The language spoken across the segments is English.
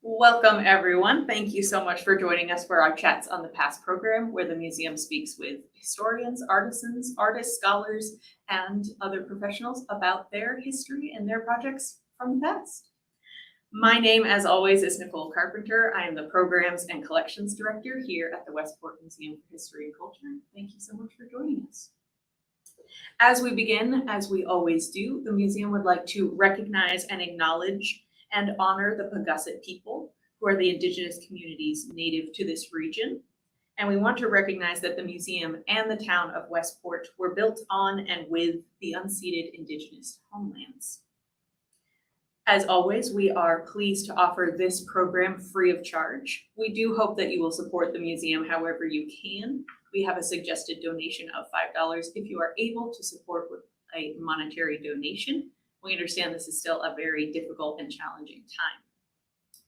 Welcome, everyone. Thank you so much for joining us for our Chats on the Past program, where the museum speaks with historians, artisans, artists, scholars, and other professionals about their history and their projects from the past. My name, as always, is Nicole Carpenter. I am the Programs and Collections Director here at the Westport Museum for History and Culture. Thank you so much for joining us. As we begin, as we always do, the museum would like to recognize and acknowledge and honor the Pagusset people, who are the indigenous communities native to this region. And we want to recognize that the museum and the town of Westport were built on and with the unceded indigenous homelands. As always, we are pleased to offer this program free of charge. We do hope that you will support the museum however you can. We have a suggested donation of $5 if you are able to support with a monetary donation. We understand this is still a very difficult and challenging time.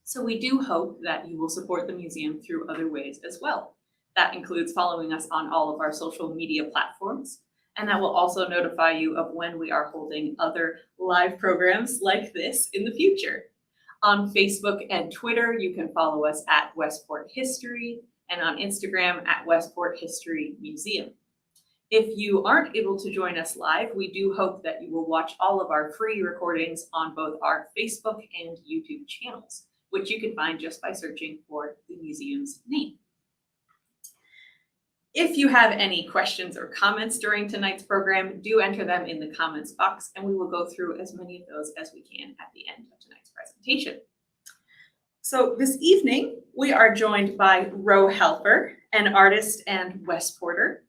So we do hope that you will support the museum through other ways as well. That includes following us on all of our social media platforms, and that will also notify you of when we are holding other live programs like this in the future. On Facebook and Twitter, you can follow us at Westport History, and on Instagram at Westport History Museum. If you aren't able to join us live, we do hope that you will watch all of our free recordings on both our Facebook and YouTube channels, which you can find just by searching for the museum's name. If you have any questions or comments during tonight's program, do enter them in the comments box, and we will go through as many of those as we can at the end of tonight's presentation. So this evening, we are joined by Roe Halper, an artist and Westporter.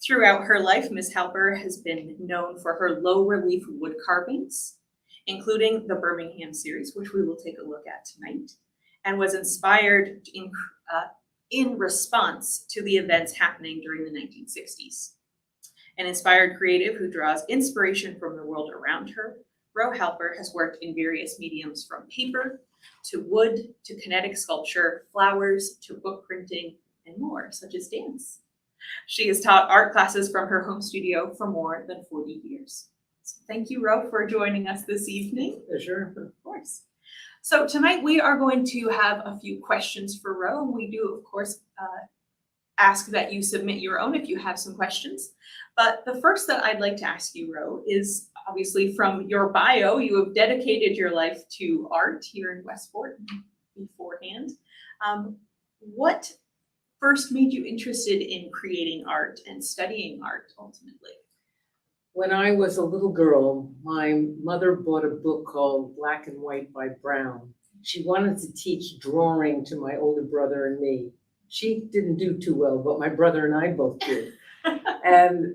Throughout her life, Ms. Halper has been known for her low-relief wood carvings, including the Birmingham series, which we will take a look at tonight, and was inspired in response to the events happening during the 1960s. An inspired creative who draws inspiration from the world around her, Roe Halper has worked in various mediums from paper to wood to kinetic sculpture, flowers to book printing, and more, such as dance. She has taught art classes from her home studio for more than 40 years. So thank you, Roe, for joining us this evening. Sure. Of course. So tonight we are going to have a few questions for Roe, and we do, of course, ask that you submit your own if you have some questions. But the first that I'd like to ask you, Roe, is obviously from your bio, you have dedicated your life to art here in Westport beforehand. What first made you interested in creating art and studying art ultimately? When I was a little girl, my mother bought a book called Black and White by Brown. She wanted to teach drawing to my older brother and me. She didn't do too well, but my brother and I both did. And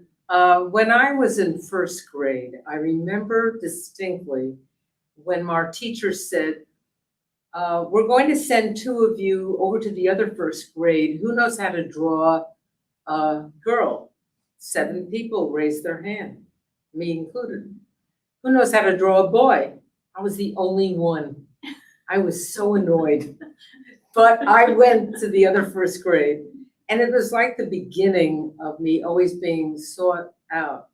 when I was in first grade, I remember distinctly when our teacher said, we're going to send two of you over to the other first grade. Who knows how to draw a girl? 7 people raised their hand, me included. Who knows how to draw a boy? I was the only one. I was so annoyed. But I went to the other first grade, and it was like the beginning of me always being sought out.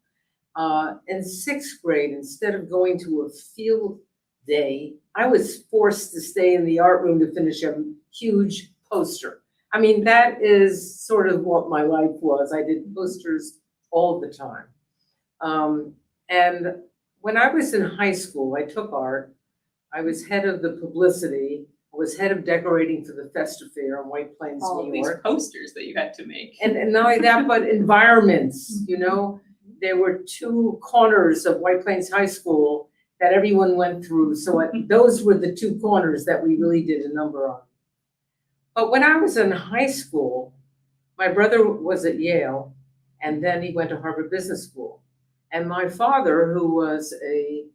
In 6th grade, instead of going to a field day, I was forced to stay in the art room to finish a huge poster. I mean, that is sort of what my life was. I did posters all the time. And when I was in high school, I took art. I was head of the publicity. I was head of decorating for the Festa Fair in White Plains, New York. These posters that you had to make. And not only that, but environments, you know. There were 2 corners of White Plains High School that everyone went through. So those were the 2 corners that we really did a number on. But when I was in high school, my brother was at Yale, and then he went to Harvard Business School. And my father, who was a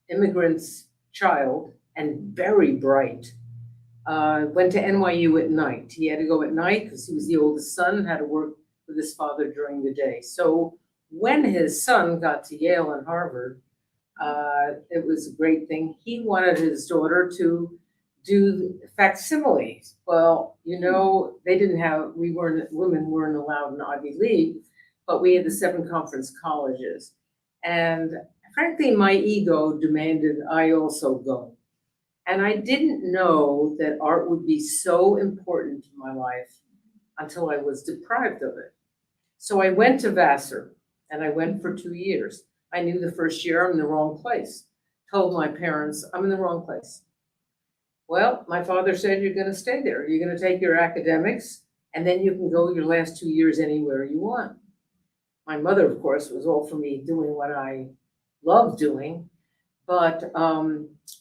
immigrant's child and very bright, went to NYU at night. He had to go at night because he was the oldest son, had to work with his father during the day. So when his son got to Yale and Harvard, it was a great thing. He wanted his daughter to do facsimiles. Well, you know, women weren't allowed in Ivy League, but we had the 7 conference colleges. And frankly, my ego demanded I also go. And I didn't know that art would be so important to my life until I was deprived of it. So I went to Vassar, and I went for 2 years. I knew the first year I'm in the wrong place. Told my parents, I'm in the wrong place. Well, my father said, you're gonna stay there. You're gonna take your academics, and then you can go your last 2 years anywhere you want. My mother, of course, was all for me doing what I love doing, but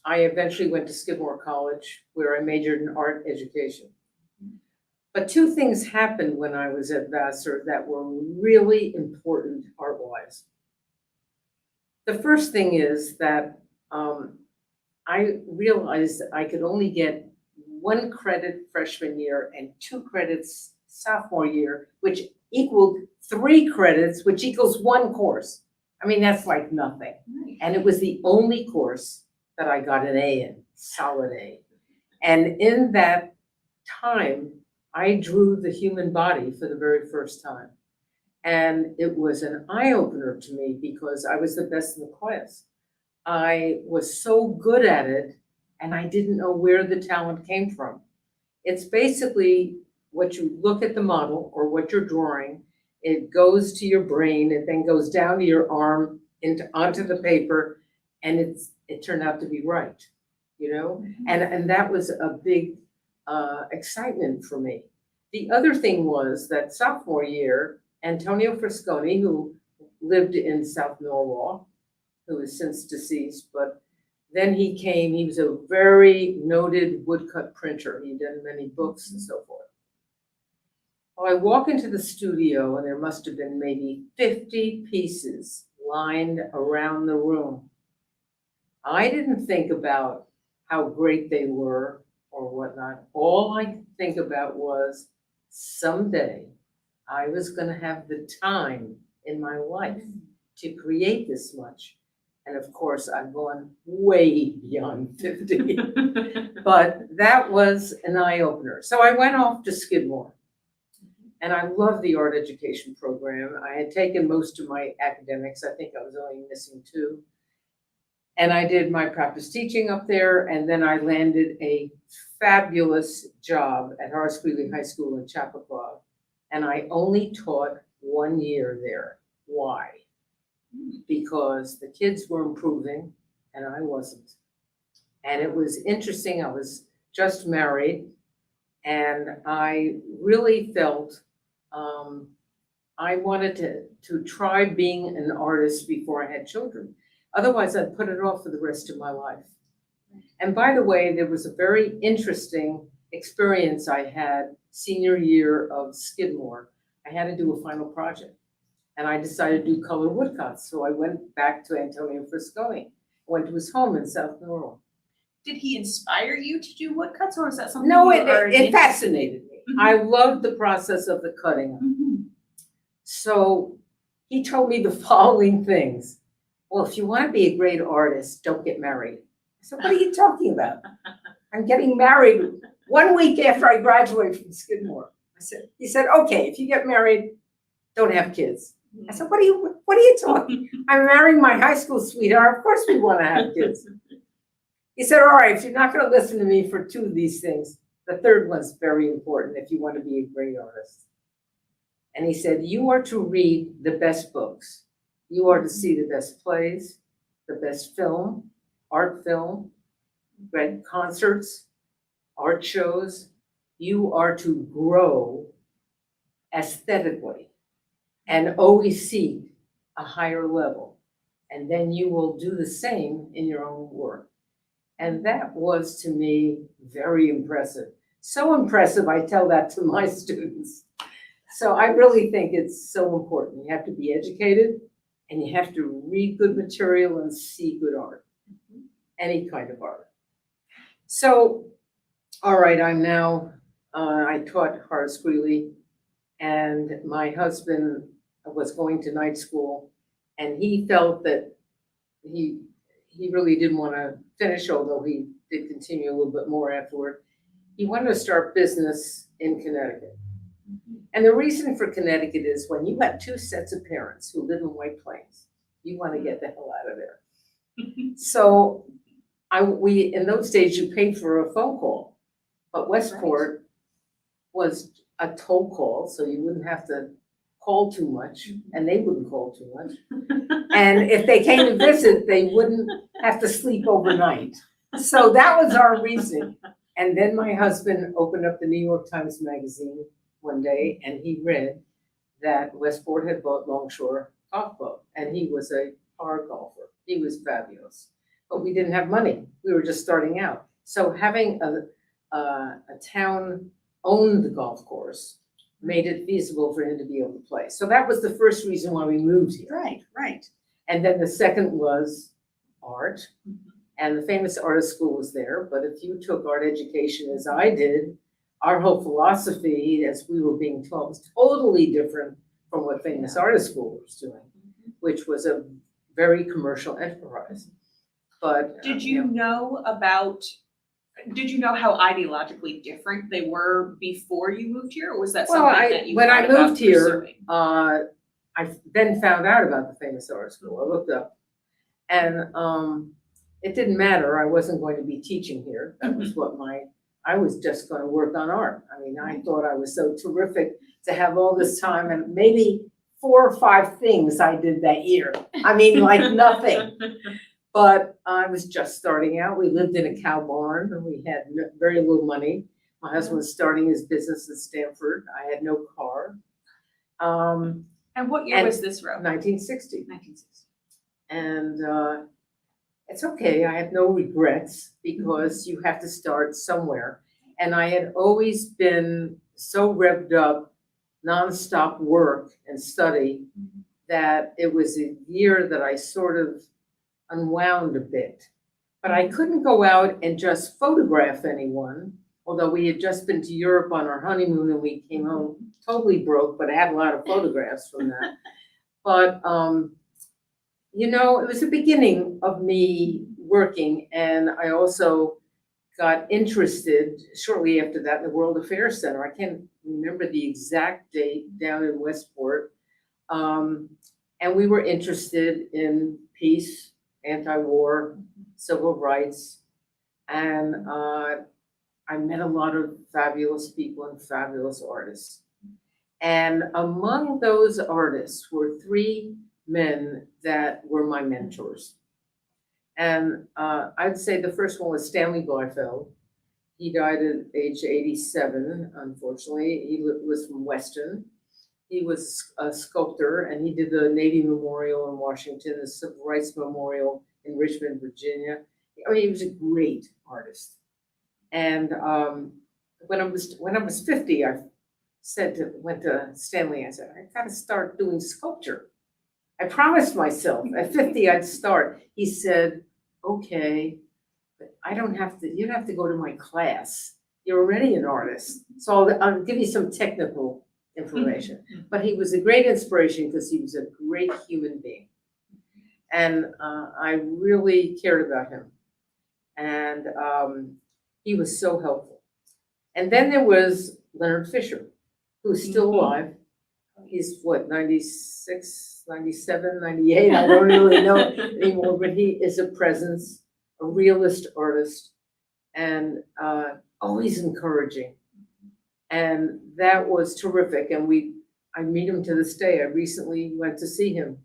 I eventually went to Skidmore College, where I majored in art education. But two things happened when I was at Vassar that were really important art-wise. The first thing is that I realized that I could only get 1 credit freshman year and 2 credits sophomore year, which equaled 3 credits, which equals 1 course. I mean, that's like nothing. And it was the only course that I got an A in, solid A. And in that time, I drew the human body for the very first time. And it was an eye-opener to me because I was the best in the class. I was so good at it, and I didn't know where the talent came from. It's basically what you look at the model or what you're drawing, it goes to your brain, it then goes down to your arm, onto the paper, and it turned out to be right, you know? And that was a big excitement for me. The other thing was that sophomore year, Antonio Frisconi, who lived in South Norwalk, who is since deceased, but then he came, he was a very noted woodcut printer. He'd done many books and so forth. Well, I walk into the studio and there must have been maybe 50 pieces lined around the room. I didn't think about how great they were or whatnot. All I could think about was someday I was gonna have the time in my life to create this much. And of course, I've gone way beyond 50, but that was an eye-opener. So I went off to Skidmore, and I loved the art education program. I had taken most of my academics. I think I was only missing 2. And I did my practice teaching up there, and then I landed a fabulous job at Horace Greeley High School in Chappaqua, and I only taught 1 year there. Why? Because the kids were improving and I wasn't. And it was interesting, I was just married and I really felt I wanted to try being an artist before I had children. Otherwise, I'd put it off for the rest of my life. And by the way, there was a very interesting experience I had senior year of Skidmore. I had to do a final project. And I decided to do color woodcuts. So I went back to Antonio Frisconi, went to his home in South Norwalk. Did he inspire you to do woodcuts, or was that something No, you were it fascinated me. Mhm. I loved the process of the cutting. So he told me the following things. Well, if you want to be a great artist, don't get married. I said, what are you talking about? I'm getting married 1 week after I graduated from Skidmore. He said, okay, if you get married, don't have kids. I said, what are you talking? I'm marrying my high school sweetheart. Of course we want to have kids. He said, all right, if you're not going to listen to me for 2 of these things, the third one's very important if you want to be a great artist. And he said, you are to read the best books. You are to see the best plays, the best film, art film, great concerts, art shows. You are to grow aesthetically and always seek a higher level. And then you will do the same in your own work. And that was, to me, very impressive. So impressive, I tell that to my students. So I really think it's so important. You have to be educated, and you have to read good material and see good art, any kind of art. So, all right, I'm now, I taught Horace Greeley, and my husband was going to night school, and he felt that he really didn't want to finish, although he did continue a little bit more afterward. He wanted to start business in Connecticut. And the reason for Connecticut is when you have 2 sets of parents who live in White Plains, you want to get the hell out of there. So in those days, you paid for a phone call, but Westport was a toll call, so you wouldn't have to call too much, and they wouldn't call too much. And if they came to visit, they wouldn't have to sleep overnight. So that was our reason. And then my husband opened up the New York Times Magazine one day, and he read that Westport had bought Longshore Golf Club, and he was a par golfer. He was fabulous. But we didn't have money. We were just starting out. So having a town own the golf course made it feasible for him to be able to play. So that was the first reason why we moved here. Right. And then the second was art. And the famous artist school was there. But if you took art education as I did, our whole philosophy, as we were being taught, was totally different from what famous artist school was doing, which was a very commercial enterprise. But Did you know how ideologically different they were before you moved here, or was that Well, something that you when I thought about moved here, pursuing? I then found out about the famous art school. I looked up, and it didn't matter. I wasn't going to be teaching here. That was what I was just going to work on art. I mean, I thought I was so terrific to have all this time, and maybe 4 or 5 things I did that year. I mean, like nothing. But I was just starting out. We lived in a cow barn, and we had very little money. My husband was starting his business in Stanford. I had no car. And what year was this, Roe? 1960. 1960. And it's okay. I have no regrets because you have to start somewhere. And I had always been so revved up, nonstop work and study, that it was a year that I sort of unwound a bit. But I couldn't go out and just photograph anyone, although we had just been to Europe on our honeymoon and we came home totally broke, but I had a lot of photographs from that. But, it was the beginning of me working, and I also got interested shortly after that in the World Affairs Center. I can't remember the exact date, down in Westport. And we were interested in peace, anti-war, civil rights, and I met a lot of fabulous people and fabulous artists. And among those artists were 3 men that were my mentors. And I'd say the first one was Stanley Blarfeld. He died at age 87, unfortunately. He was from Weston. He was a sculptor, and he did the Navy Memorial in Washington, the Civil Rights Memorial in Richmond, Virginia. I mean, he was a great artist. And when I was 50, I went to Stanley. I said, I got to start doing sculpture. I promised myself at 50 I'd start. He said, okay, but you don't have to go to my class. You're already an artist. So I'll give you some technical information. But he was a great inspiration because he was a great human being. And I really cared about him. And he was so helpful. And then there was Leonard Fisher, who's still alive. He's 96, 97, 98, I don't really know anymore, but he is a presence, a realist artist, and always encouraging. And that was terrific. And I meet him to this day. I recently went to see him.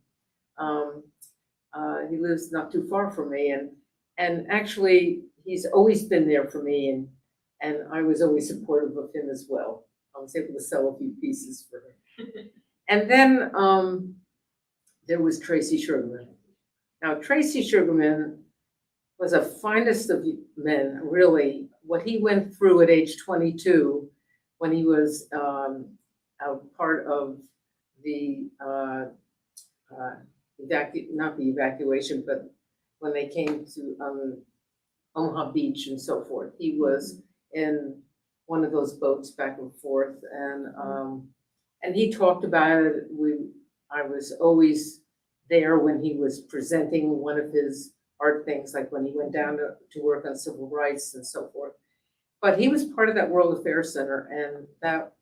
He lives not too far from me, and actually he's always been there for me, and I was always supportive of him as well. I was able to sell a few pieces for him. And then there was Tracy Sherman. Now, Tracy Sherman was a finest of men, really. What he went through at age 22, when he was a part of the, not the evacuation, but when they came to Omaha Beach and so forth. He was in one of those boats back and forth, and he talked about it. I was always there when he was presenting one of his art things, like when he went down to work on civil rights and so forth. But he was part of that World Affairs Center, and that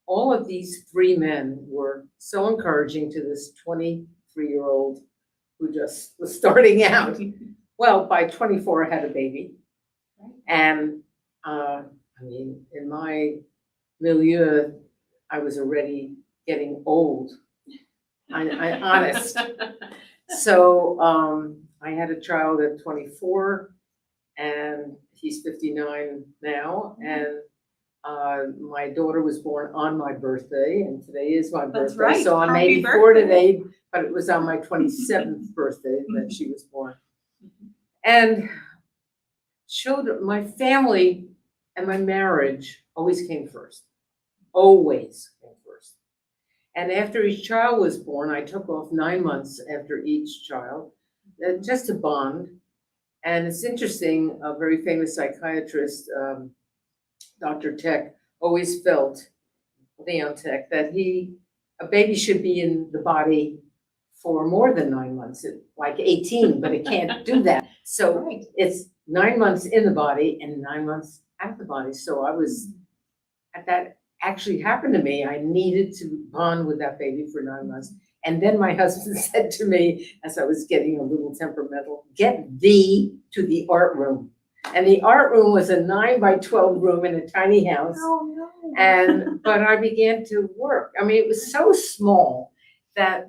all of these 3 men were so encouraging to this 23-year-old who just was starting out. Well, by 24, I had a baby. Right. And, I mean, in my milieu, I was already getting old. I honest. So, I had a child at 24, and he's 59 now, and my daughter was born on my birthday, and today is my That's birthday. right. So I'm Happy 84 birthday. today, but it was on my 27th birthday that she was born. And children, my family and my marriage always came first. Always came first. And after each child was born, I took off 9 months after each child, just to bond. And it's interesting, a very famous psychiatrist, Dr. Tech, always felt, Leon Tech, that a baby should be in the body for more than 9 months, like 18, but it can't do that. So Right. it's 9 months in the body and 9 months out of the body. So I was, that actually happened to me. I needed to bond with that baby for 9 months. And then my husband said to me, as I was getting a little temperamental, get thee to the art room. And the art room was a 9 by 12 room in a tiny house. Oh, no. But I began to work. I mean, it was so small that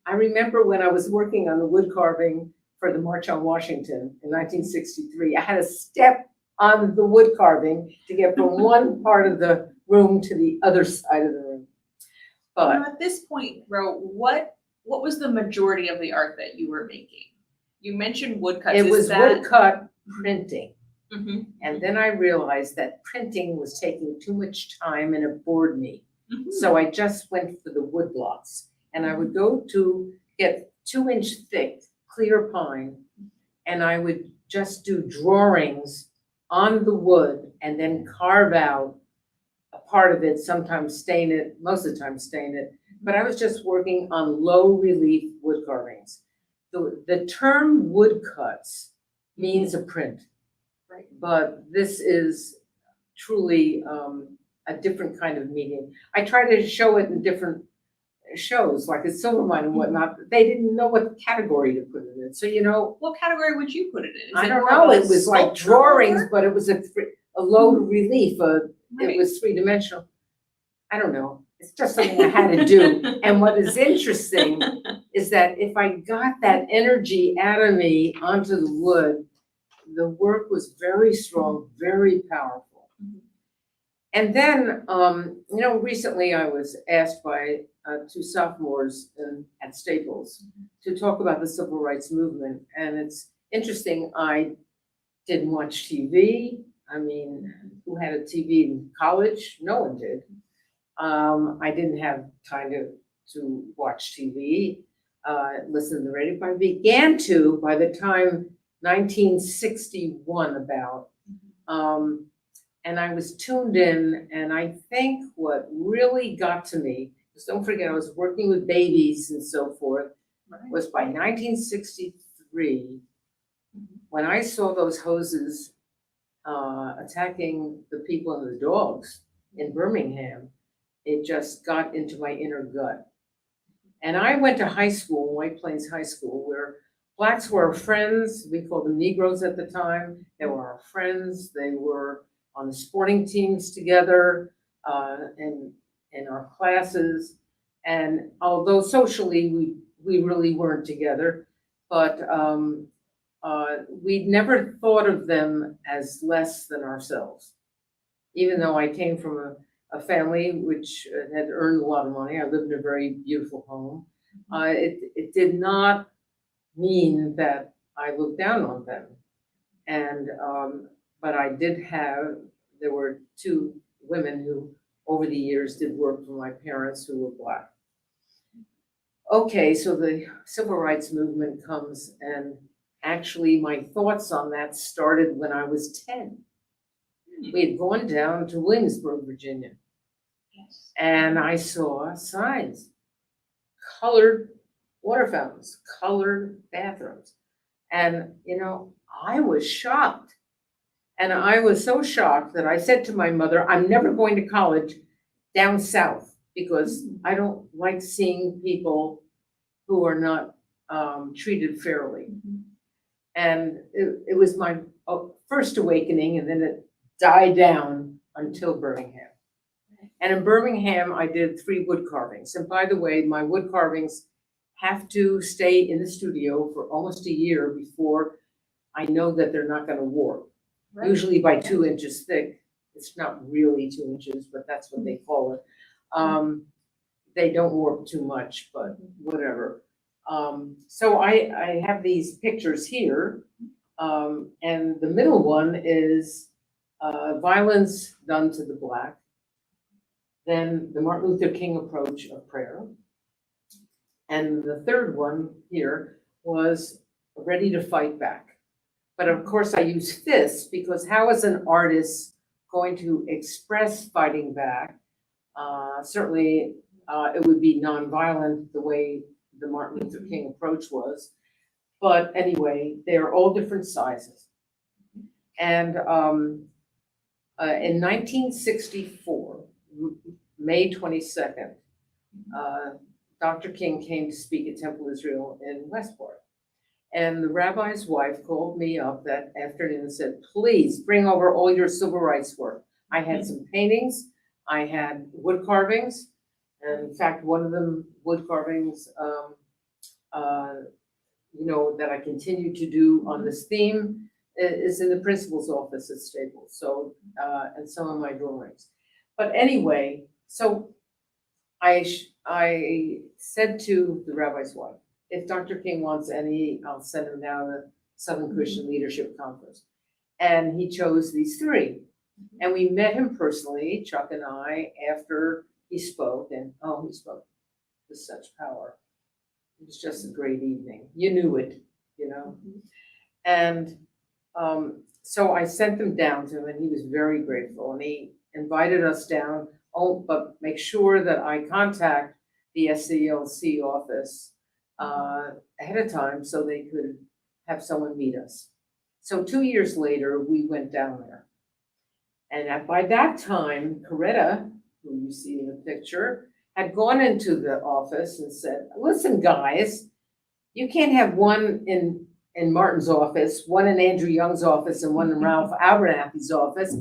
I remember when I was working on the wood carving for the March on Washington in 1963, I had to step on the wood carving to get from one part of the room to the other side of the room. But Now, at this point, Ro, what was the majority of the art that you were making? You mentioned woodcuts. it Is was that... woodcut printing. Mhm. And then I realized that printing was taking too much time and it bored me. Mhm. So I just went for the wood blocks. And I would go to get 2-inch thick clear pine, and I would just do drawings on the wood and then carve out a part of it, sometimes stain it, most of the time stain it. But I was just working on low relief wood carvings. The term woodcuts means a print. Right. But this is truly a different kind of medium. I try to show it in different shows, like at Silvermine and whatnot. They didn't know what category to put it in. So, What category would you put it in? Is I it don't more know. of a It was like sculptural drawings, work? but it was a low relief. It Right. was 3-dimensional. I don't know. It's just something I had to do. And what is interesting is that if I got that energy out of me onto the wood, the work was very strong, very powerful. Mhm. And then, recently I was asked by 2 sophomores at Staples to talk about the civil rights movement. And it's interesting, I didn't watch TV. I mean, who had a TV in college? No one did. I didn't have time to watch TV, listen to the radio. But I began to, by the time 1961 about, and I was tuned in, and I think what really got to me, because don't forget I was working with babies and so forth, Right. was by 1963, when I saw those hoses attacking the people and the dogs in Birmingham, it just got into my inner gut. And I went to high school, White Plains High School, where Blacks were our friends. We called them Negroes at the time. They were our friends. They were on the sporting teams together, in our classes. And although socially we really weren't together, but we never thought of them as less than ourselves. Even though I came from a family which had earned a lot of money, I lived in a very beautiful home. It did not mean that I looked down on them. And but there were 2 women who over the years did work for my parents who were Black. Okay, so the civil rights movement comes, and actually my thoughts on that started when I was 10. We had gone down to Williamsburg, Virginia, Yes. and I saw signs, colored water fountains, colored bathrooms. And, I was shocked. And I was so shocked that I said to my mother, I'm never going to college down south because I don't like seeing people who are not treated fairly. And it was my first awakening, and then it died down until Birmingham. And in Birmingham, I did 3 wood carvings. And by the way, my wood carvings have to stay in the studio for almost a year before I know that they're not gonna warp. Right. Usually by 2 inches thick. It's not really 2 inches, but that's what they call it. They don't warp too much, but whatever. So I have these pictures here, and the middle one is violence done to the Black. Then the Martin Luther King approach of prayer. And the third one here was ready to fight back. But of course I use fists because how is an artist going to express fighting back? Certainly it would be nonviolent the way the Martin Luther King approach was. But anyway, they're all different sizes. And in 1964, May 22nd, Dr. King came to speak at Temple Israel in Westport. And the rabbi's wife called me up that afternoon and said, please bring over all your civil rights work. I had some paintings, I had wood carvings, and in fact, one of them, wood carvings, that I continue to do on this theme is in the principal's office at Staples, so, and some of my drawings. But anyway, so I said to the rabbi's wife, if Dr. King wants any, I'll send him down to the Southern Christian Leadership Conference. And he chose these 3. And we met him personally, Chuck and I, after he spoke, and he spoke with such power. It was just a great evening. You knew it, And so I sent them down to him, and he was very grateful. And he invited us down, but make sure that I contact the SCLC office ahead of time so they could have someone meet us. So 2 years later, we went down there. And by that time, Coretta, who you see in the picture, had gone into the office and said, listen, guys, you can't have one in Martin's office, one in Andrew Young's office, and one in Ralph Abernathy's office.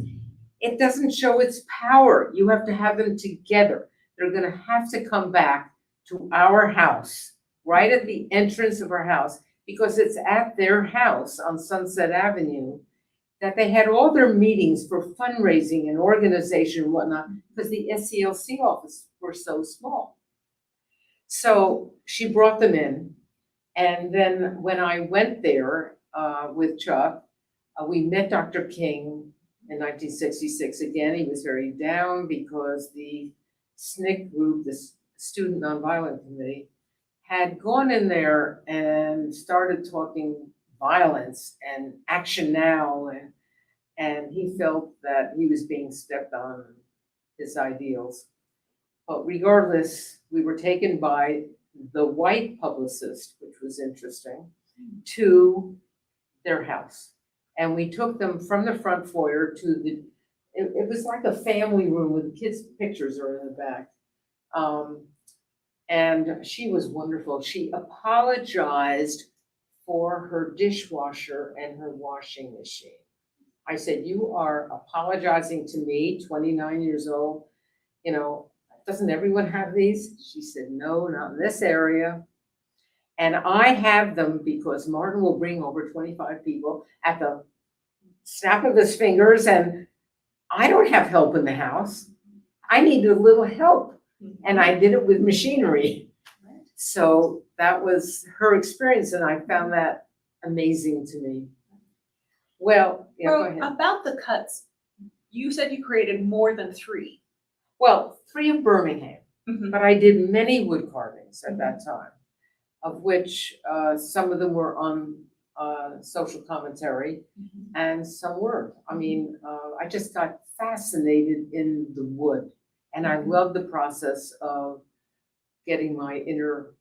It doesn't show its power. You have to have them together. They're gonna have to come back to our house, right at the entrance of our house, because it's at their house on Sunset Avenue that they had all their meetings for fundraising and organization and whatnot, because the SCLC office were so small. So she brought them in. And then when I went there with Chuck, we met Dr. King in 1966. Again, he was very down because the SNCC group, the Student Nonviolent Committee, had gone in there and started talking violence and action now, and he felt that he was being stepped on his ideals. But regardless, we were taken by the white publicist, which was interesting, to their house. And we took them from the front foyer to it was like a family room with the kids' pictures are in the back. And she was wonderful. She apologized for her dishwasher and her washing machine. I said, you are apologizing to me, 29 years old, doesn't everyone have these? She said, no, not in this area. And I have them because Martin will bring over 25 people at the snap of his fingers, and I don't have help in the house. I needed a little help, and I did it with machinery. So that was her experience, and I found that amazing to me. Well, yeah, go ahead. About the cuts, you said you created more than 3. Well, 3 of Birmingham, but I did many wood carvings at that time, of which some of them were on social commentary and some weren't. I mean, I just got fascinated in the wood, and I love the process of getting my inner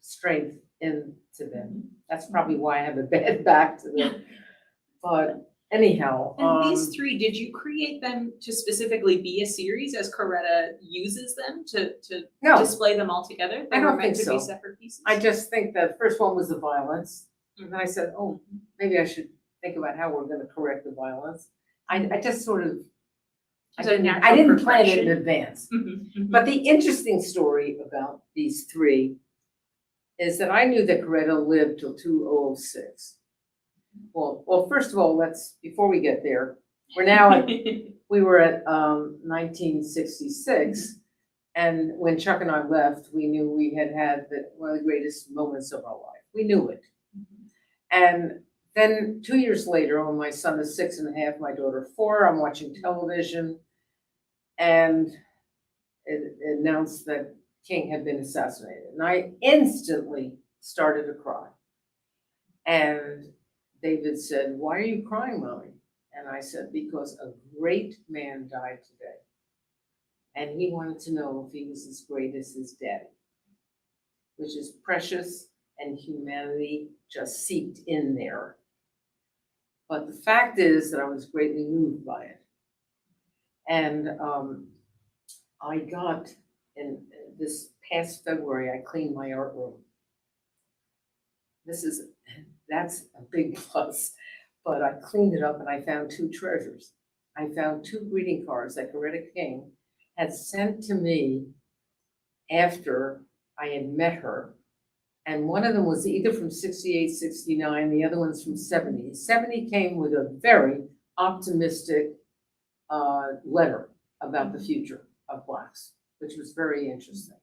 strength into them. That's probably why I have a bad back to them. But anyhow. And these 3, did you create them to specifically be a series as Coretta uses them to No, display them all together? They I were don't meant think to be so. separate pieces? I just think the first one was the violence. And I said, oh, maybe I should think about how we're gonna correct the violence. I just sort of, I It's a didn't natural plan it in progression. advance. Mhm, But the interesting story about these three is that I knew that Coretta lived till 2006. Well, first of all, before we get there, we were at 1966, and when Chuck and I left, we knew we had one of the greatest moments of our life. We knew it. And then 2 years later, when my son is 6.5, my daughter 4, I'm watching television, and it announced that King had been assassinated. And I instantly started to cry. And David said, "Why are you crying, Mommy?" And I said, "Because a great man died today. And he wanted to know if he was as great as his daddy," which is precious, and humanity just seeped in there. But the fact is that I was greatly moved by it. And I got, in this past February, I cleaned my art room. That's a big plus, but I cleaned it up and I found 2 treasures. I found 2 greeting cards that Coretta King had sent to me after I had met her. And one of them was either from 68, 69, the other one's from 70. 70 came with a very optimistic letter about the future of Blacks, which was very interesting.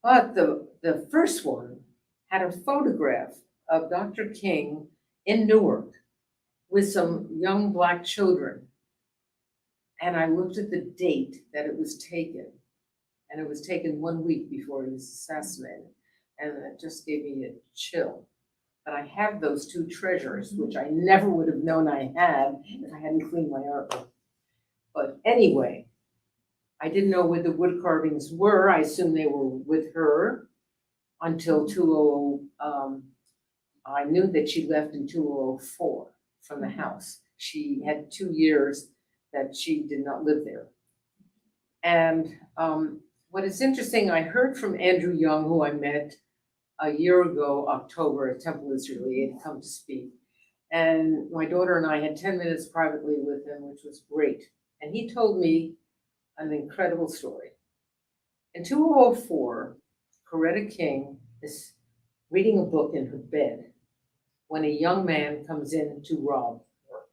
But the first one had a photograph of Dr. King in Newark with some young Black children. And I looked at the date that it was taken, and it was taken 1 week before he was assassinated. And it just gave me a chill. But I have those 2 treasures, which I never would have known I had if I hadn't cleaned my art room. But anyway, I didn't know where the wood carvings were. I assumed they were with her until I knew that she left in 2004 from the house. She had 2 years that she did not live there. And what is interesting, I heard from Andrew Young, who I met a year ago, October, at Temple Israel. He had come to speak. And my daughter and I had 10 minutes privately with him, which was great. And he told me an incredible story. In 2004, Coretta King is reading a book in her bed when a young man comes in to rob her.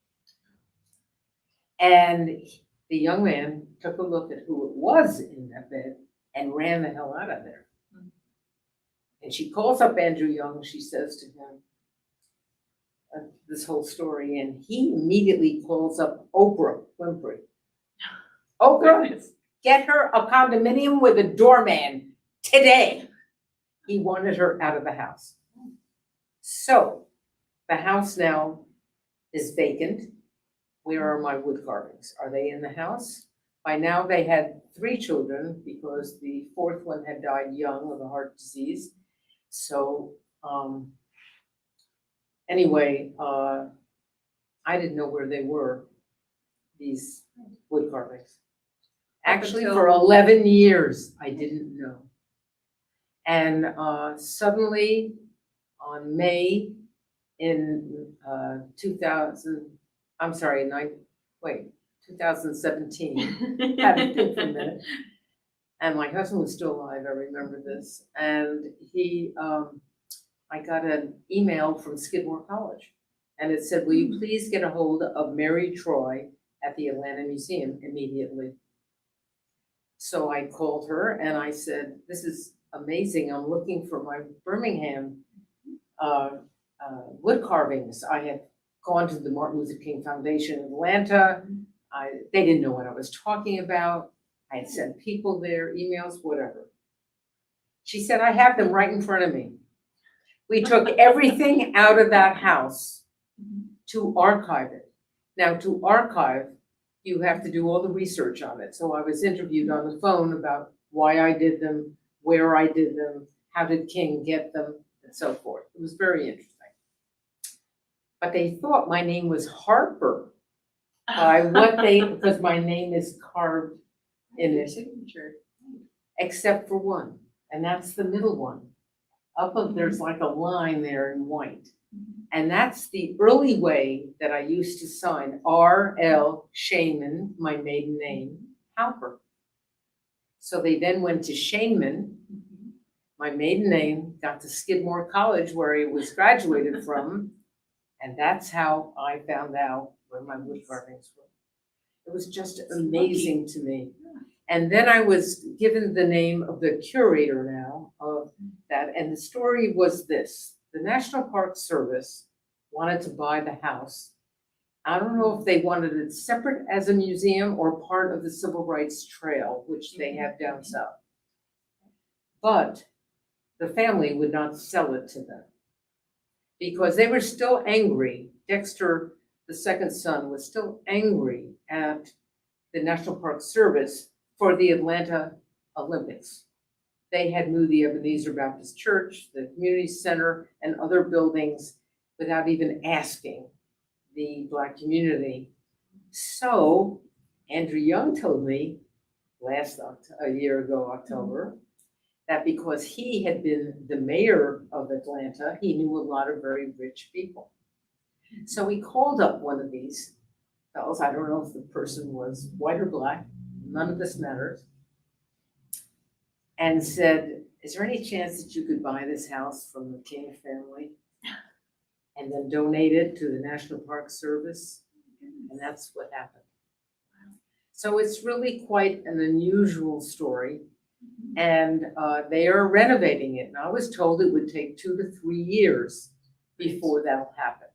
And the young man took a look at who it was in that bed and ran the hell out of there. And she calls up Andrew Young, she says to him this whole story, and he immediately calls up Oprah Winfrey. Oprah, get her a condominium with a doorman today. He wanted her out of the house. So the house now is vacant. Where are my wood carvings? Are they in the house? By now they had 3 children because the 4th one had died young of a heart disease. So anyway, I didn't know where they were, these wood carvings. Actually, for 11 years, I didn't know. And suddenly, on May in 2017, had to think for a minute. And my husband was still alive, I remember this. And I got an email from Skidmore College. And it said, "Will you please get a hold of Mary Troy at the Atlanta Museum immediately?" So I called her and I said, "This is amazing. I'm looking for my Birmingham wood carvings. I had gone to the Martin Luther King Foundation in Atlanta. They didn't know what I was talking about. I had sent people there, emails, whatever." She said, "I have them right in front of me." We took everything out of that house to archive it. Now, to archive, you have to do all the research on it. So I was interviewed on the phone about why I did them, where I did them, how did King get them, and so forth. It was very interesting. But they thought my name was Harper because my name is carved in Your it, signature. except for one, and that's the middle one. there's like a line there in white. And that's the early way that I used to sign R.L. Shaman, my maiden name, Halper. So they then went to Shaman, my maiden name, got to Skidmore College where I was graduated from, and that's how I found out where my wood carvings were. It was just amazing to me. And then I was given the name of the curator now of that, and the story was this. The National Park Service wanted to buy the house. I don't know if they wanted it separate as a museum or part of the Civil Rights Trail, which they have down south. But the family would not sell it to them because they were still angry. Dexter, the second son, was still angry at the National Park Service for the Atlanta Olympics. They had moved the Ebenezer Baptist Church, the community center, and other buildings without even asking the Black community. So Andrew Young told me a year ago, October, that because he had been the mayor of Atlanta, he knew a lot of very rich people. So he called up one of these fellows. I don't know if the person was white or Black, none of this matters, and said, is there any chance that you could buy this house from the King family and then donate it to the National Park Service? And that's what happened. So it's really quite an unusual story. And they are renovating it. And I was told it would take 2 to 3 years before that'll happen.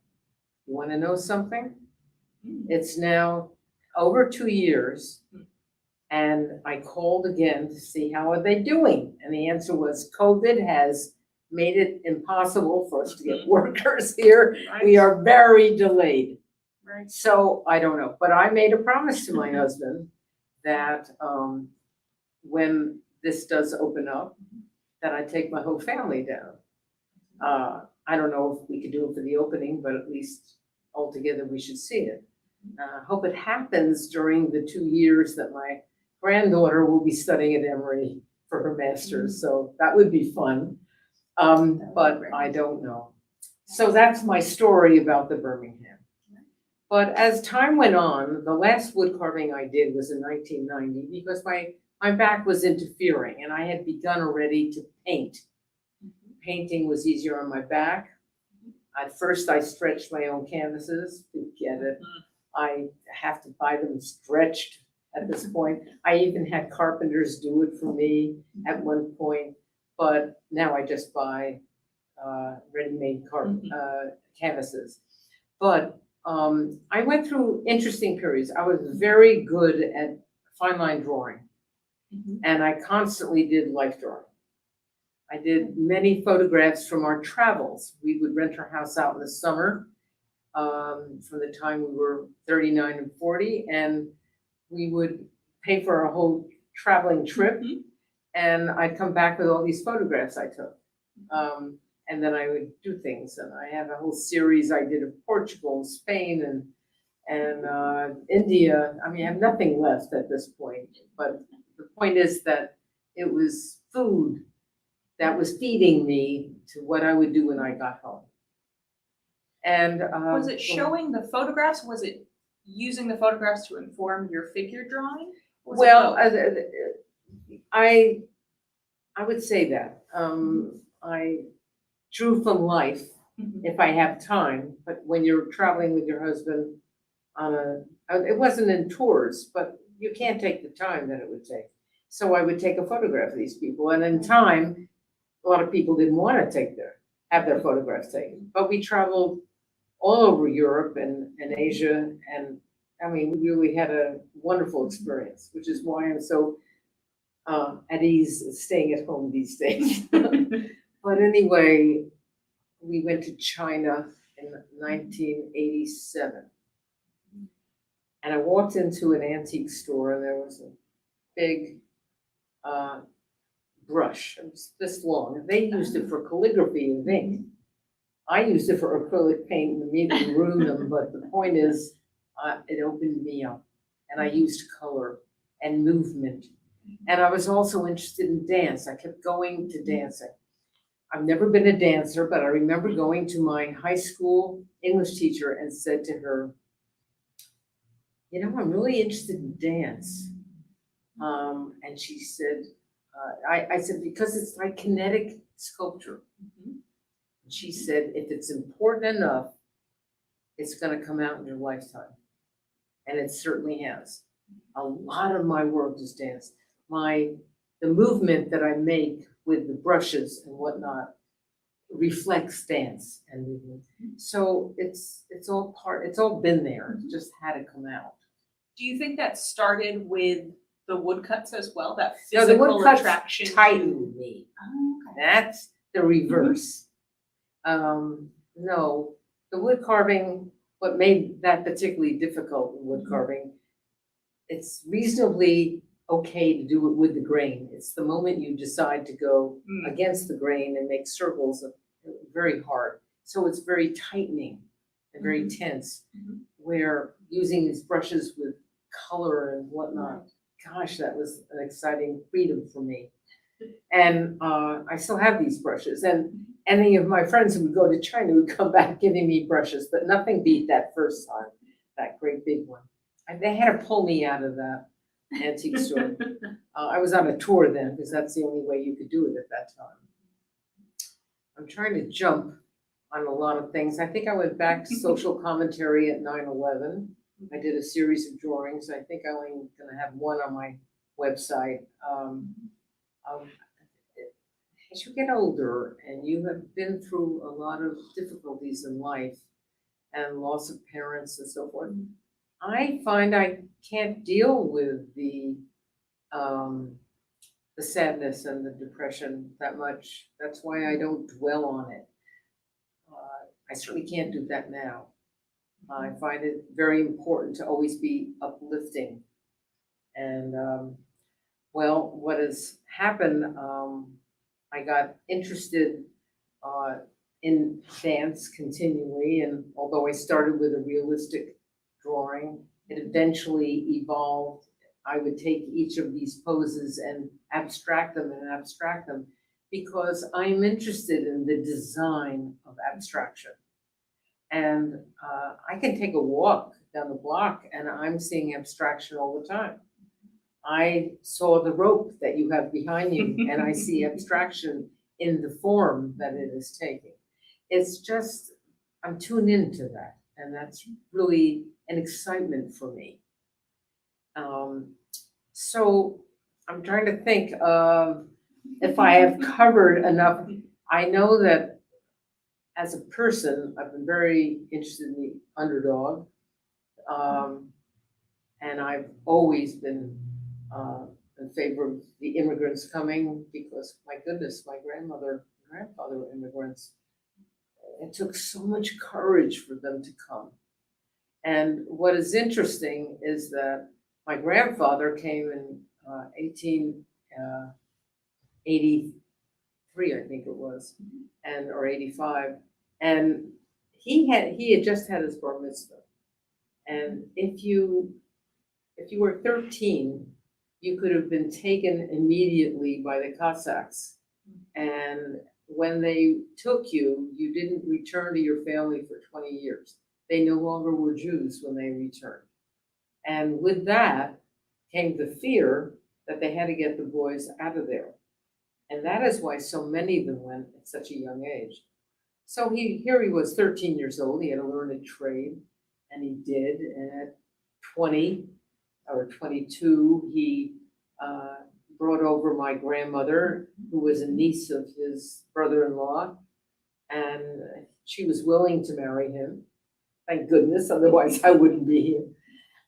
You want to know something? It's now over 2 years. And I called again to see how are they doing. And the answer was COVID has made it impossible for us to get workers here. Right. We are very delayed. Right. So I don't know. But I made a promise to my husband that when this does open up, that I take my whole family down. I don't know if we could do it for the opening, but at least altogether we should see it. I hope it happens during the 2 years that my granddaughter will be studying at Emory for her master's, so that would be fun. But I don't know. So that's my story about the Birmingham. But as time went on, the last wood carving I did was in 1990 because my back was interfering and I had begun already to paint. Painting was easier on my back. At first I stretched my own canvases to get it. I have to buy them stretched at this point. I even had carpenters do it for me at one point, but now I just buy ready-made canvases. But I went through interesting periods. I was very good at fine line drawing, and I constantly did life drawing. I did many photographs from our travels. We would rent our house out in the summer from the time we were 39 and 40, and we would pay for a whole traveling trip, and I'd come back with all these photographs I took. And then I would do things, and I have a whole series I did of Portugal and Spain and India. I mean, I have nothing left at this point, but the point is that it was food that was feeding me to what I would do when I got home. And was it showing the photographs? Was it using the photographs to inform your figure drawing? Well, I would say that I drew from life if I have time, but when you're traveling with your husband it wasn't in tours, but you can't take the time that it would take. So I would take a photograph of these people, and in time, a lot of people didn't want to have their photographs taken. But we traveled all over Europe and Asia, and I mean, we really had a wonderful experience, which is why I'm so at ease staying at home these days. But anyway, we went to China in 1987. And I walked into an antique store and there was a big brush. It was this long. They used it for calligraphy and ink. I used it for acrylic paint and immediately ruined them, but the point is, it opened me up. And I used color and movement. And I was also interested in dance. I kept going to dancing. I've never been a dancer, but I remember going to my high school English teacher and said to her, you know, I'm really interested in dance. And she said, I said, because it's like kinetic sculpture. Mhm. She said, if it's important enough, it's gonna come out in your lifetime. And it certainly has. A lot of my work is dance. The movement that I make with the brushes and whatnot reflects dance and movement. So it's all been there, it just had to come out. Do you think that started with the woodcuts as well, that No, the physical woodcuts attraction? tightened me. Oh, okay. That's the reverse. No, the wood carving, what made that particularly difficult in wood carving, it's reasonably okay to do it with the grain. It's the moment you decide to go against the grain and make circles, very hard. So it's very tightening and very tense, where using these brushes with color and whatnot, gosh, that was an exciting freedom for me. And I still have these brushes, and any of my friends who would go to China would come back giving me brushes, but nothing beat that first time, that great big one. And they had to pull me out of that antique store. I was on a tour then, because that's the only way you could do it at that time. I'm trying to jump on a lot of things. I think I went back to social commentary at 9/11. I did a series of drawings. I think I'm only gonna have one on my website. As you get older and you have been through a lot of difficulties in life and loss of parents and so forth, I find I can't deal with the sadness and the depression that much. That's why I don't dwell on it. I certainly can't do that now. I find it very important to always be uplifting. And well, what has happened, I got interested in dance continually, and although I started with a realistic drawing, it eventually evolved. I would take each of these poses and abstract them because I'm interested in the design of abstraction. And I can take a walk down the block and I'm seeing abstraction all the time. I saw the rope that you have behind you and I see abstraction in the form that it is taking. It's just, I'm tuned into that, and that's really an excitement for me. So I'm trying to think of if I have covered enough. I know that as a person, I've been very interested in the underdog. And I've always been in favor of the immigrants coming because, my goodness, my grandmother and grandfather were immigrants. It took so much courage for them to come. And what is interesting is that my grandfather came in 1883, I think it was, or 85, and he had just had his bar mitzvah. And if you were 13, you could have been taken immediately by the Cossacks. And when they took you, you didn't return to your family for 20 years. They no longer were Jews when they returned. And with that came the fear that they had to get the boys out of there. And that is why so many of them went at such a young age. So here he was 13 years old, he had to learn a trade, and he did. And at 20 or 22, he brought over my grandmother, who was a niece of his brother-in-law, and she was willing to marry him. Thank goodness, otherwise I wouldn't be here.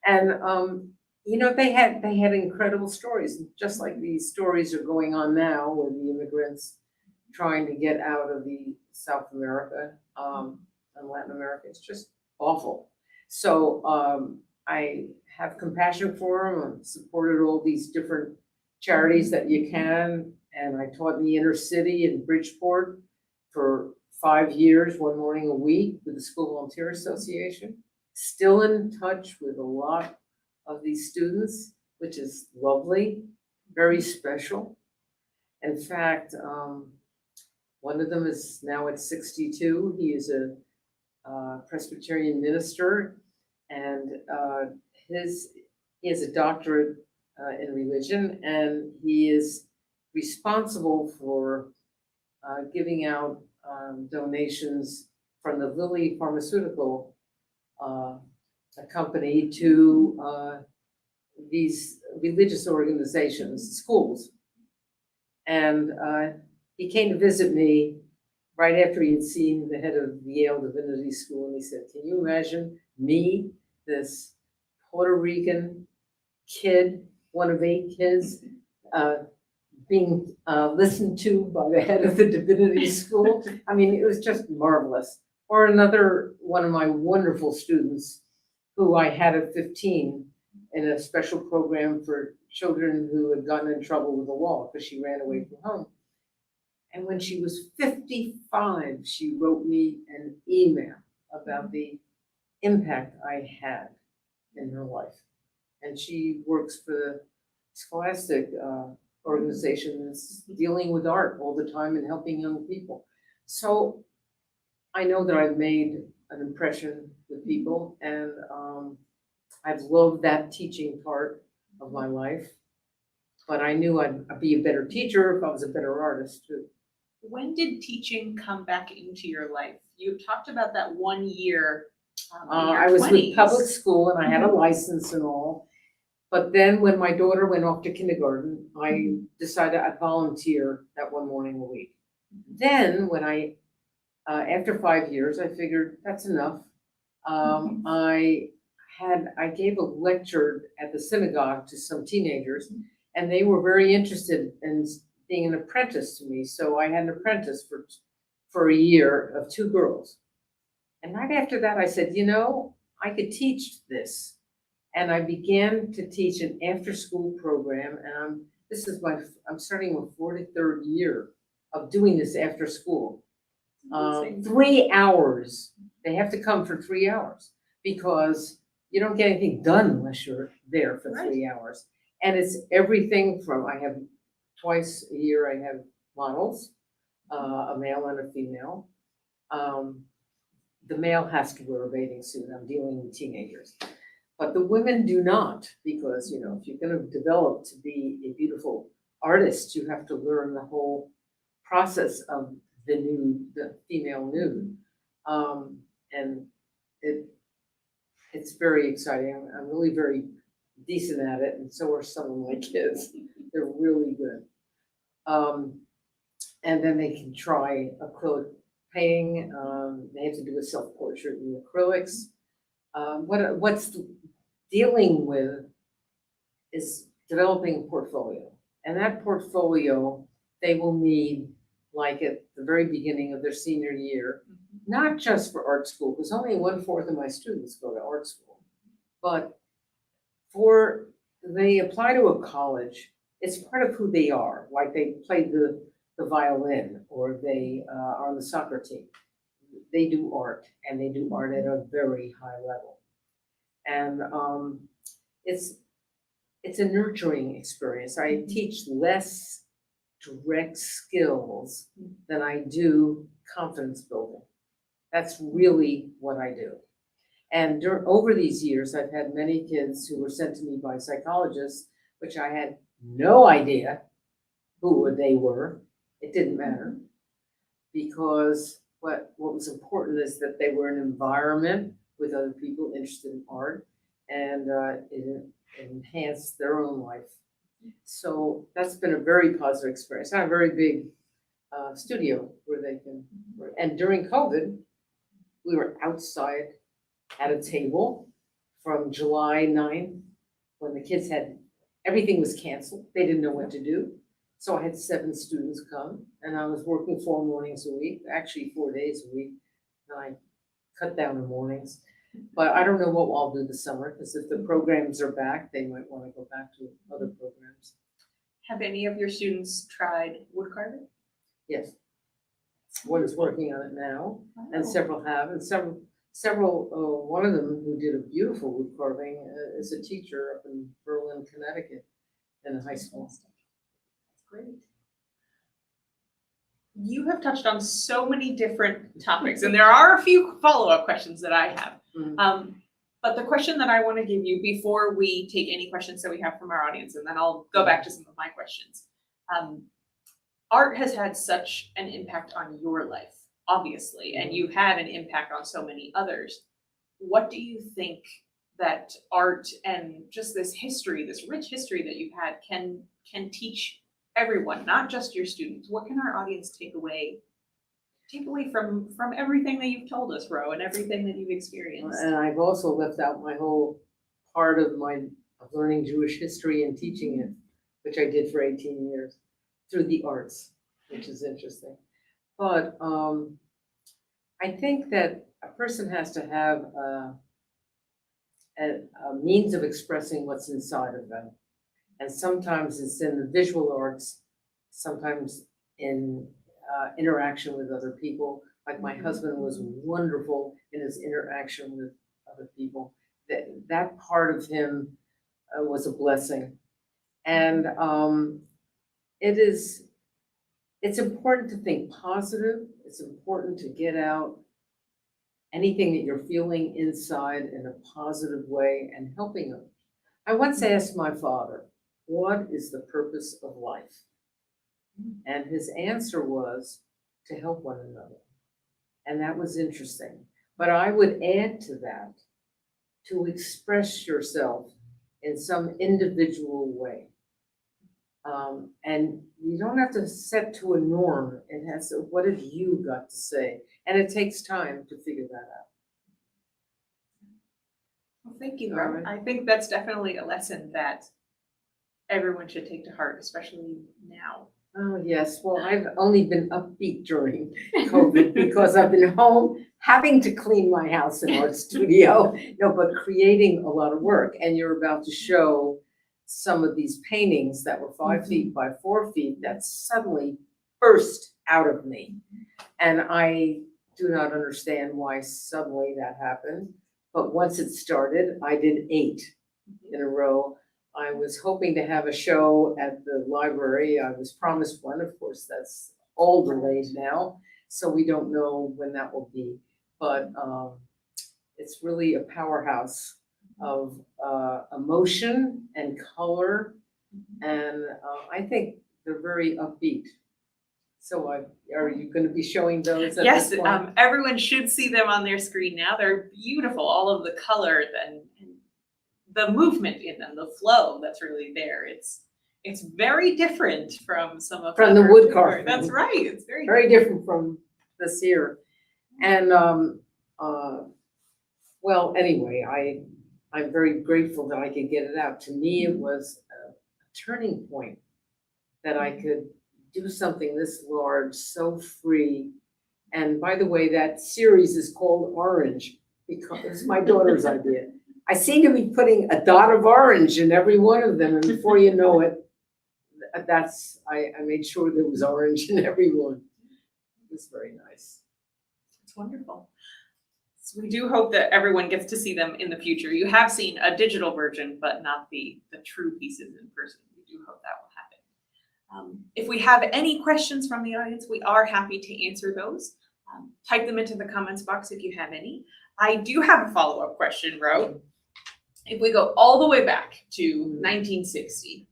And you know, they had incredible stories, just like these stories are going on now with the immigrants trying to get out of the South America and Latin America. It's just awful. So I have compassion for them. I've supported all these different charities that you can, and I taught in the inner city in Bridgeport for 5 years, one morning a week with the School Volunteer Association. Still in touch with a lot of these students, which is lovely, very special. In fact, One of them is now at 62. He is a Presbyterian minister, and he has a doctorate in religion, and he is responsible for giving out donations from the Lilly Pharmaceutical a company to these religious organizations, schools. And he came to visit me right after he had seen the head of Yale Divinity School, and he said, "Can you imagine me, this Puerto Rican kid, one of 8 kids, being listened to by the head of the Divinity School?" I mean, it was just marvelous. Or another one of my wonderful students who I had at 15 in a special program for children who had gotten in trouble with the law because she ran away from home. And when she was 55, she wrote me an email about the impact I had in her life. And she works for the Scholastic organization that's dealing with art all the time and helping young people. So I know that I've made an impression with people, and I've loved that teaching part of my life. But I knew I'd be a better teacher if I was a better artist too. When did teaching come back into your life? You talked about that 1 year in your I was 20s. with public school and I had a license and all. But then when my daughter went off to kindergarten, I decided I'd volunteer that one morning a week. Then when after 5 years, I figured that's enough. I gave a lecture at the synagogue to some teenagers, and they were very interested in being an apprentice to me. So I had an apprentice for a year of 2 girls. And right after that, I said, I could teach this. And I began to teach an after-school program, and I'm starting my 43rd year of doing this after school. 3 hours. They have to come for 3 hours because you don't get anything done unless you're there for 3 hours. And it's everything from, I have twice a year, I have models, a male and a female. The male has to wear a bathing suit. I'm dealing with teenagers. But the women do not, because, if you're going to develop to be a beautiful artist, you have to learn the whole process of the female nude. And it's very exciting. I'm really very decent at it, and so are some of my kids. They're really good. And then they can try acrylic painting. They have to do a self-portrait in acrylics. What's dealing with is developing a portfolio. And that portfolio, they will need like at the very beginning of their senior year, not just for art school, because only 1/4 of my students go to art school, but they apply to a college, it's part of who they are, like they play the violin or they are on the soccer team. They do art, and they do art at a very high level. And it's a nurturing experience. I teach less direct skills than I do confidence building. That's really what I do. And over these years, I've had many kids who were sent to me by psychologists, which I had no idea who they were. It didn't matter, because what was important is that they were in an environment with other people interested in art, and it enhanced their own life. So that's been a very positive experience. I have a very big studio where they can work. And during COVID, we were outside at a table from July 9th, when the kids everything was canceled. They didn't know what to do. So I had 7 students come, and I was working 4 mornings a week, actually 4 days a week. And I cut down the mornings. But I don't know what I'll do this summer, because if the programs are back, they might want to go back to other programs. Have any of your students tried wood carving? Yes. One's working on it now, and several have, and one of them who did a beautiful wood carving is a teacher up in Berlin, Connecticut, in a high school. That's great. You have touched on so many different topics, and there are a few follow-up questions that I have. But the question that I want to give you before we take any questions that we have from our audience, and then I'll go back to some of my questions. Art has had such an impact on your life, obviously, and you've had an impact on so many others. What do you think that art and just this history, this rich history that you've had can teach everyone, not just your students? What can our audience take away from everything that you've told us, Ro, and everything that you've experienced? And I've also left out my whole part of learning Jewish history and teaching it, which I did for 18 years through the arts, which is interesting. But I think that a person has to have a means of expressing what's inside of them. And sometimes it's in the visual arts, sometimes in interaction with other people. Like my husband was wonderful in his interaction with other people. That part of him was a blessing. And it's important to think positive. It's important to get out anything that you're feeling inside in a positive way and helping them. I once asked my father, what is the purpose of life? And his answer was to help one another. And that was interesting. But I would add to that, to express yourself in some individual way. And you don't have to set to a norm. It has to, what have you got to say? And it takes time to figure that out. Well, thank you, Ro. I think that's definitely a lesson that everyone should take to heart, especially now. Oh, yes. Well, I've only been upbeat during COVID because I've been home having to clean my house in our studio. No, but creating a lot of work. And you're about to show some of these paintings that were 5 feet by 4 feet that suddenly burst out of me. And I do not understand why suddenly that happened. But once it started, I did 8 in a row. I was hoping to have a show at the library. I was promised one. Of course, that's all delayed now, so we don't know when that will be. But it's really a powerhouse of emotion and color, and I think they're very upbeat. So are you going to be showing those at Yes, this point? everyone should see them on their screen now. They're beautiful, all of the color and the movement in them, the flow that's really there. It's very different from some of the wood carving. That's right. It's very different from this here. And well, anyway, I'm very grateful that I could get it out. To me, it was a turning point that I could do something this large, so free. And by the way, that series is called Orange because it's my daughter's idea. I seem to be putting a dot of orange in every one of them, and before you know it, I made sure there was orange in every one. It was very nice. It's wonderful. So we do hope that everyone gets to see them in the future. You have seen a digital version, but not the true pieces in person. We do hope that will happen. If we have any questions from the audience, we are happy to answer those. Type them into the comments box if you have any. I do have a follow-up question, Ro. If we go all the way back to 1960,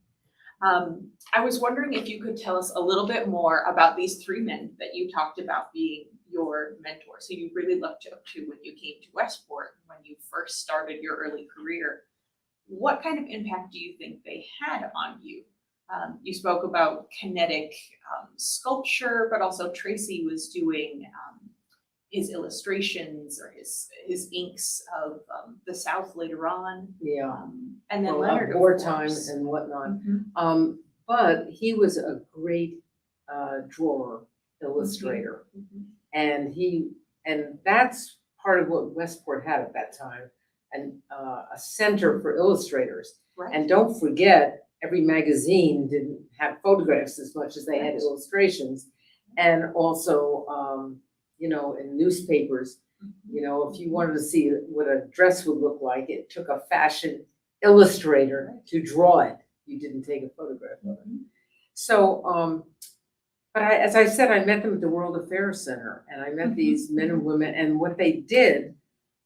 I was wondering if you could tell us a little bit more about these 3 men that you talked about being your mentors, who you really looked up to when you came to Westport, when you first started your early career. What kind of impact do you think they had on you? You spoke about kinetic sculpture, but also Tracy was doing his illustrations or his inks of the South later on. Yeah. And then well, Leonard, wartime and whatnot. But he was a great drawer, illustrator. And that's part of what Westport had at that time, and a center for illustrators. Right. And don't forget, every magazine didn't have photographs as much as they had illustrations. And also, in newspapers, if you wanted to see what a dress would look like, it took a fashion illustrator to draw it. You didn't take a photograph of it. So But as I said, I met them at the World Affairs Center, and I met these men and women, and what they did,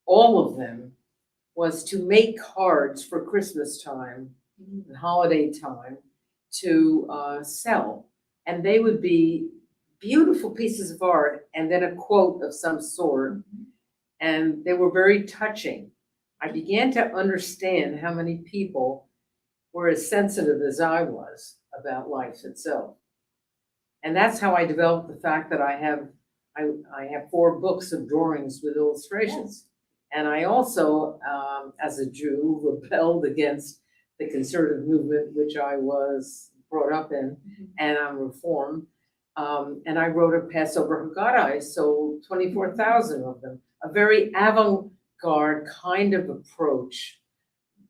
all of them, was to make cards for Christmas time and holiday time to sell. And they would be beautiful pieces of art and then a quote of some sort. And they were very touching. I began to understand how many people were as sensitive as I was about life itself. And that's how I developed the fact that I have 4 books of drawings with illustrations. And I also, as a Jew, rebelled against the conservative movement, which I was brought up in, and I'm Reformed. And I wrote a Passover Haggadah. I sold 24,000 of them, a very avant-garde kind of approach,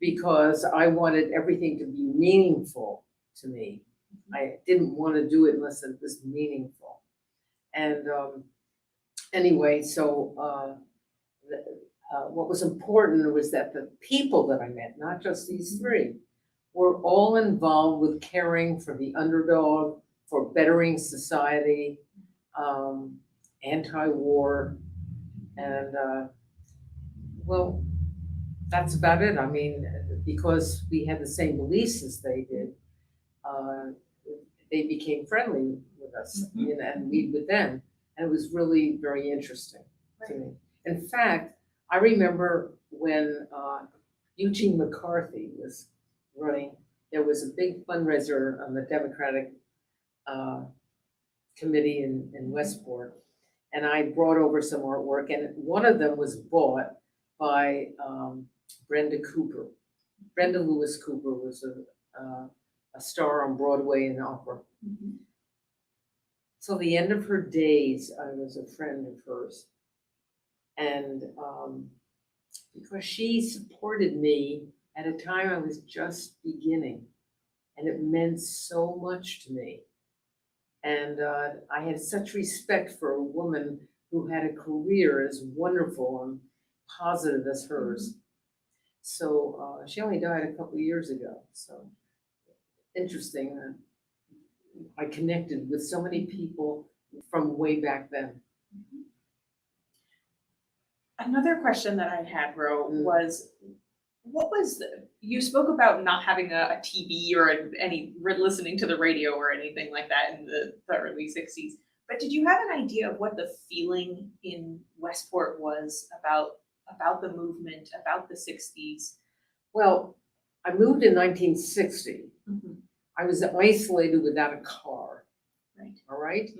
because I wanted everything to be meaningful to me. I didn't want to do it unless it was meaningful. And anyway, so what was important was that the people that I met, not just these 3, were all involved with caring for the underdog, for bettering society, anti-war, and well, that's about it. I mean, because we had the same beliefs as they did, they became friendly with us, and we with them, and it was really very interesting to me. In fact, I remember when Eugene McCarthy was running, there was a big fundraiser on the Democratic committee in Westport, and I brought over some artwork, and one of them was bought by Brenda Cooper. Brenda Lewis Cooper was a star on Broadway and opera. Till the end of her days, I was a friend of hers. And because she supported me at a time I was just beginning, and it meant so much to me. And I had such respect for a woman who had a career as wonderful and positive as hers. So she only died a couple of years ago. So interesting. I connected with so many people from way back then. Another question that I had, Ro, was you spoke about not having a TV or listening to the radio or anything like that in the early 60s, but did you have an idea of what the feeling in Westport was about the movement, about the 60s? Well, I moved in 1960. I was isolated without a car. Right. All right.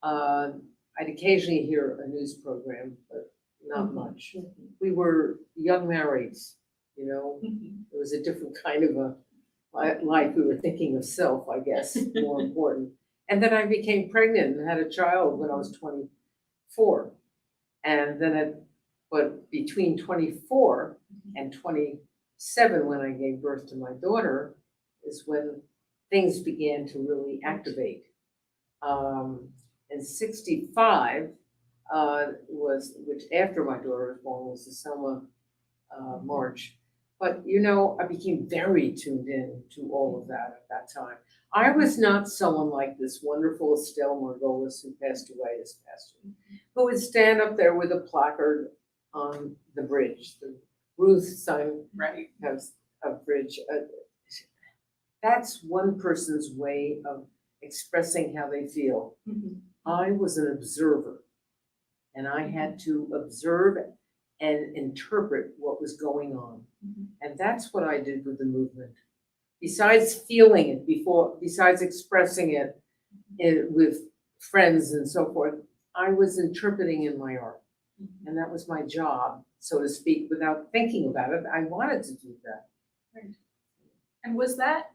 I'd occasionally hear a news program, but not much. We were young marrieds, you know. It was a different kind of a life. We were thinking of self, I guess, more important. And then I became pregnant and had a child when I was 24. And then but between 24 and 27, when I gave birth to my daughter, is when things began to really activate. In 65 which after my daughter was born, was the Selma March. But you know, I became very tuned in to all of that at that time. I was not someone like this wonderful Estelle Margolis, who passed away this past year, who would stand up there with a placard on the bridge, the Ruth Simon House bridge. That's one person's way of expressing how they feel. I was an observer, and I had to observe and interpret what was going on. And that's what I did with the movement. Besides feeling it, besides expressing it with friends and so forth, I was interpreting in my art. And that was my job, so to speak, without thinking about it. I wanted to do that. Right. And was that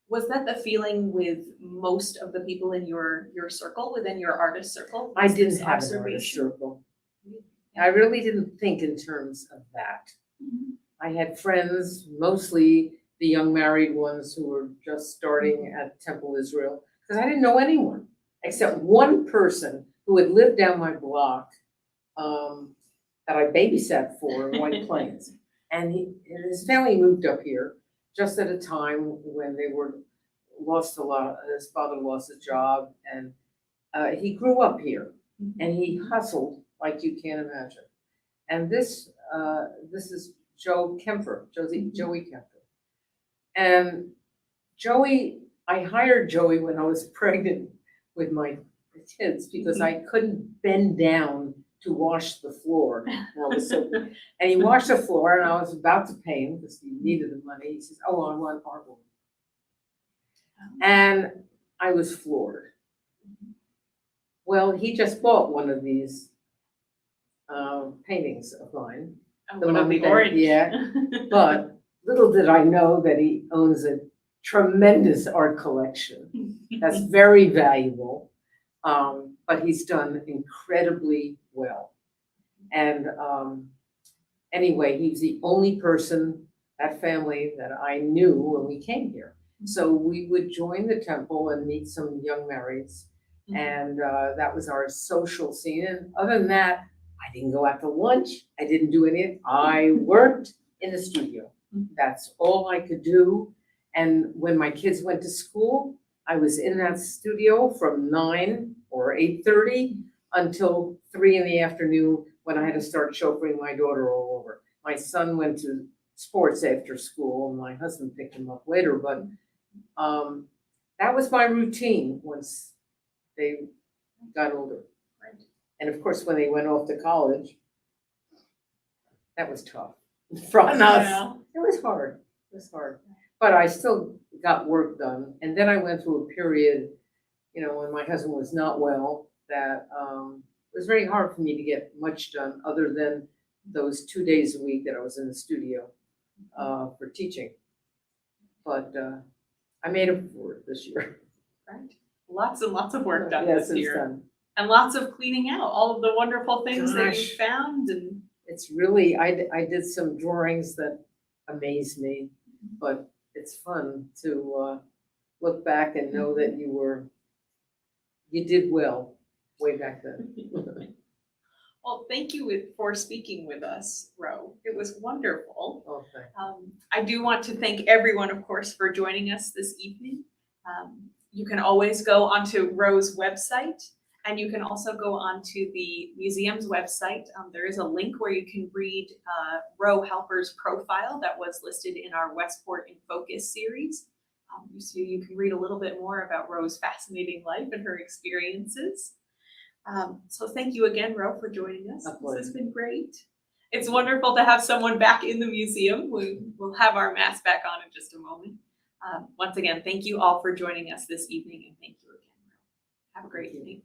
the feeling with most of the people in your circle, within your artist circle? I didn't have an artist circle. I really didn't think in terms of that. I had friends, mostly the young married ones who were just starting at Temple Israel, because I didn't know anyone except one person who had lived down my block that I babysat for in White Plains. And his family moved up here just at a time when they were lost a lot, his father lost his job, and he grew up here, and he hustled like you can't imagine. And this is Joey Kemper. And Joey, I hired Joey when I was pregnant with my kids because I couldn't bend down to wash the floor. And he washed the floor, and I was about to pay him because he needed the money. He says, "Oh, I want hardwood." And I was floored. Well, he just bought one of these paintings of mine. Oh, one of the orange. Yeah, but little did I know that he owns a tremendous art collection that's very valuable. But he's done incredibly well. And anyway, he's the only person, that family, that I knew when we came here. So we would join the temple and meet some young marrieds. And that was our social scene. And other than that, I didn't go out to lunch. I didn't do anything. I worked in the studio. That's all I could do. And when my kids went to school, I was in that studio from 9 or 8:30 until 3 in the afternoon when I had to start chauffeuring my daughter all over. My son went to sports after school, and my husband picked him up later. But that was my routine once they got older. Right. And of course, when they went off to college, that was tough for us. Yeah. It was hard. It was hard. But I still got work done. And then I went through a period, when my husband was not well, that it was very hard for me to get much done other than those 2 days a week that I was in the studio for teaching. But I made up for it this year. Right. Lots and lots of work done Yes, this it's year. done. And lots of cleaning out all of the wonderful things that you Gosh. found. And It's really, I did some drawings that amazed me, but it's fun to look back and know that you did well way back then. well, thank you for speaking with us, Roe. It was wonderful. Okay. I do want to thank everyone, of course, for joining us this evening. You can always go onto Roe's website, and you can also go onto the museum's website. There is a link where you can read Roe Halper's profile that was listed in our Westport in Focus series. So you can read a little bit more about Roe's fascinating life and her experiences. So thank you again, Roe, for joining us. This has been great. It's wonderful to have someone back in the museum. We'll have our mask back on in just a moment. Once again, thank you all for joining us this evening, and thank you again, Roe. Have a great evening.